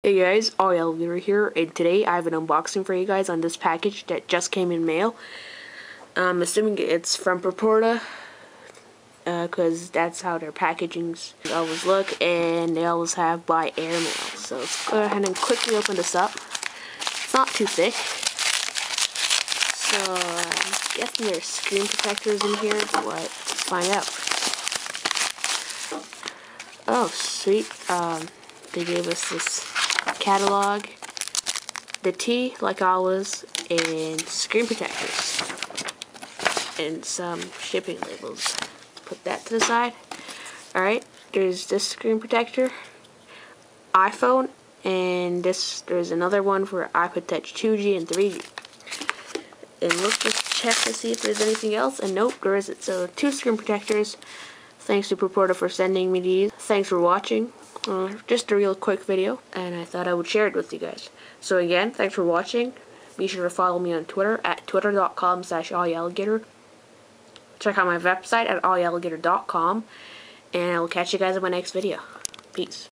Hey guys, Alligator here, and today I have an unboxing for you guys on this package that just came in mail. I'm assuming it's from Proporta, because that's how their packagings always look, and they always have by airmail. So let's go ahead and quickly open this up. It's not too thick. So I'm guessing there's screen protectors in here, but let's find out. Oh, sweet. They gave us this catalog, the T, like always, and screen protectors, and some shipping labels. Put that to the side. Alright, there's this screen protector, iPhone, and there's another one for iPod Touch 2G and 3G. And let's just check to see if there's anything else, and nope, there isn't. So 2 screen protectors. Thanks to Proporta for sending me these. Thanks for watching. Just a real quick video, and I thought I would share it with you guys. So again, thanks for watching. Be sure to follow me on Twitter at twitter.com/alligator. Check out my website at alligator.com, and I will catch you guys in my next video. Peace.